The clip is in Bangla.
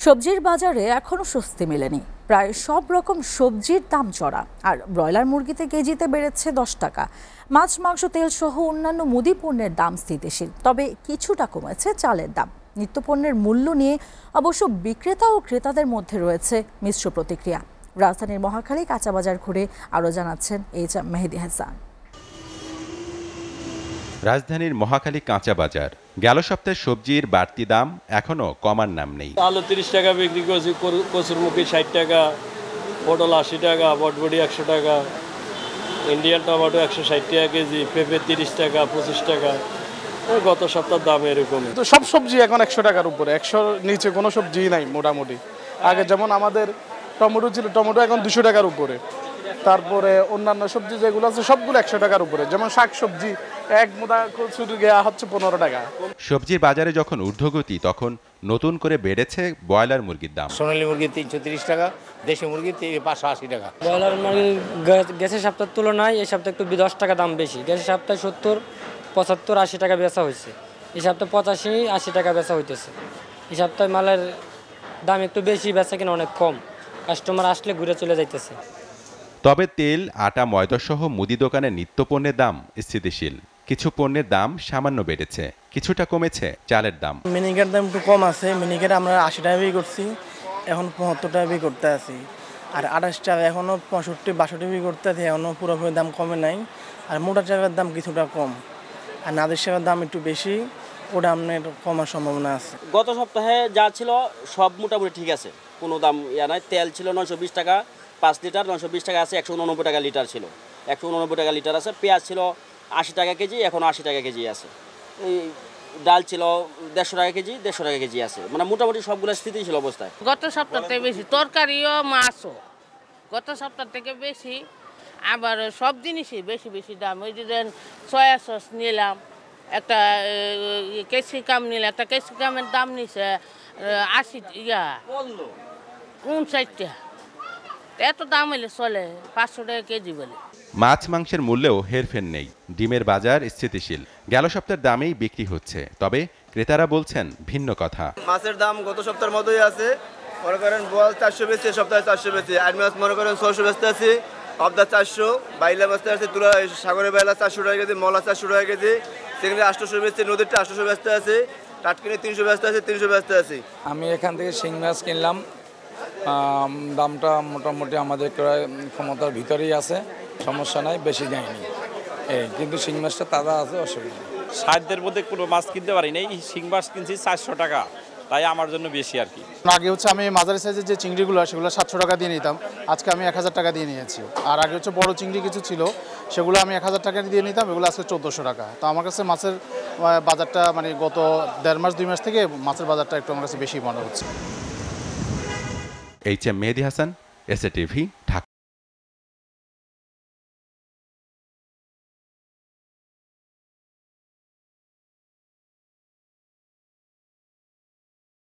সবজির বাজারে এখনো স্বস্তি মেলেনি। প্রায় সব রকম সবজির দাম চড়া, আর ব্রয়লার মুরগিতে কেজিতে বেড়েছে 10 টাকা। মাছ, মাংস, তেল সহ অন্যান্য মুদি পণ্যের দাম স্থিতিশীল, তবে কিছুটা কমেছে চালের দাম। নিত্যপণ্যের মূল্য নিয়ে অবশ্য বিক্রেতা ও ক্রেতাদের মধ্যে রয়েছে মিশ্র প্রতিক্রিয়া। রাজধানীর মহাখালী কাঁচা বাজার ঘুরে আরও জানাচ্ছেন এইচ.এম. মেহেদী হাসান। রাজধানীর মহাখালী কাঁচা বাজার। গেল সপ্তাহে সবজির বাড়তি দাম এখনো কমার নাম নেই। আলু 30 টাকা বিক্রি করছি, কচুরমুখী 60 টাকা, পটল 80 টাকা, বটবটি 100 টাকা, ইন্ডিয়ান টমেটো 160 টাকা কেজি, পেঁপে 30 টাকা, 25 টাকা। গত সপ্তাহের দাম এরকম। তো সব সবজি এখন 100 টাকার উপরে, 100 নিচে কোনো সবজি নাই মোটামুটি। আগে যেমন আমাদের টমেটো ছিল, টমেটো এখন 200 টাকার উপরে। তারপরে অন্যান্য সবজি যেগুলো আছে সবগুলো 100 টাকার উপরে। যেমন শাক সবজি এক মোটা শুরু গিয়া হচ্ছে 15 টাকা। সবজির বাজারে যখন ঊর্ধ্বগতি, তখন নতুন করে বেড়েছে ব্রয়লার মুরগির দাম। সোনালী মুরগি 330 টাকা, দেশি মুরগি 580 টাকা। ব্রয়লার মুরগি গ্যাসের সপ্তাহের তুলনায় এই সপ্তাহে একটু 10 টাকা দাম বেশি। গ্যাসের সপ্তাহে 70, 75, 80 টাকা বেচা হয়েছে। এই সপ্তাহে 85, 80 টাকা বেচা হইতেছে। এই সপ্তাহে মালের দাম একটু বেশি, বেচা কিনা অনেক কম। কাস্টমার আসলে ঘুরে চলে যাইতেছে। তবে তেল, আটা, ময়দা সহ মুদি দোকানের নিত্যপণ্যের দাম স্থিতিশীল। কিছু পণ্যের দাম সামান্য বেড়েছে, কিছুটা কমেছে চালের দাম। মিনিকের দাম একটু কম আছে। মিনিকের আমরা 80 টাকা বিক্রি করছি, এখন 75 টাকা বিক্রি করতে আছি। আর 28 টাকা এখনও 65, 62 বিক্রি করতে আছি, এখনও পুরোপুরি দাম কমে নাই। আর মোটা চালের দাম কিছুটা কম, আর নাদের চালের দাম একটু বেশি, ওটা আপনার কমার সম্ভাবনা আছে। গত সপ্তাহে যা ছিল সব মোটামুটি ঠিক আছে, কোনো দাম নাই। তেল ছিল 920 টাকা 5 লিটার, 920 টাকা আছে, 189 টাকা লিটার ছিল, 189 টাকা লিটার আছে। পেঁয়াজ ছিল 80 টাকা কেজি, এখন 80 টাকা কেজি আছে। এই ডাল ছিল 150 টাকা কেজি, 150 টাকা কেজি আছে। মানে মোটামুটি সবগুলো স্থিতিশীল অবস্থায়। গত সপ্তাহ থেকে বেশি তরকারিও মাছও গত সপ্তাহ থেকে বেশি। আবার সব জিনিসই বেশি বেশি দাম। ওই যে সয়া সস নিলাম, একটা ক্যাপসিকাম নিলাম, একটা ক্যাপসিকামের দাম নিছে 59 টাকা। এত দাম হইলে চলে, 500 টাকা কেজি বলে। মাছ, মাংসের মূল্যেও হেরফের নেই। ডিমের বাজার স্থিতিশীল, গেল সপ্তাহের দামেই বিক্রি হচ্ছে। তবে ক্রেতারা বলছেন ভিন্ন কথা। মাছের দাম গত সপ্তাহের মতোই আছে। মনে করেন বোয়াল 400 বেশি, সপ্তাহে 400 বেশি। আর মাছ মনে করেন 600 বেচতে আছি, পাবদা 400, বাইলা বেচতে আছে, তুলা সাগরের বাইলা 400 টাকা কেজি, মলা 400 টাকা কেজি, সেখানে 800 বেচতে, নদীরটা 800 বেচতে আছে, টাটকিনি 300 বেচতে আছে, 300 বেচতে আছি। আমি এখান থেকে শিং মাছ কিনলাম, দামটা মোটামুটি আমাদের ক্রয় ক্ষমতার ভিতরেই আছে, সমস্যা নাই, বেশি দেয়নি। কিন্তু শিং মাছটা তাজা আছে, অসুবিধা নেই। সাধ্যের মধ্যে কোনো মাছ কিনতে পারি নাই, শিং মাছ কিনছি 400 টাকা, তাই আমার জন্য বেশি আর কি। আগে হচ্ছে আমি মাঝারি সাইজের যে চিংড়িগুলো সেগুলো 700 টাকা দিয়ে নিতাম, আজকে আমি 1000 টাকা দিয়ে নিয়েছি। আর আগে হচ্ছে বড় চিংড়ি কিছু ছিল, সেগুলো আমি 1000 টাকা দিয়ে নিতাম, এগুলো আজকে 1400 টাকা। তো আমার কাছে মাছের বাজারটা মানে গত 1.5 মাস 2 মাস থেকে মাছের বাজারটা একটু আমার কাছে বেশি মনে হচ্ছে। এইচ.এম. মেহেদী হাসান, এসএ টিভি, ঢাকা।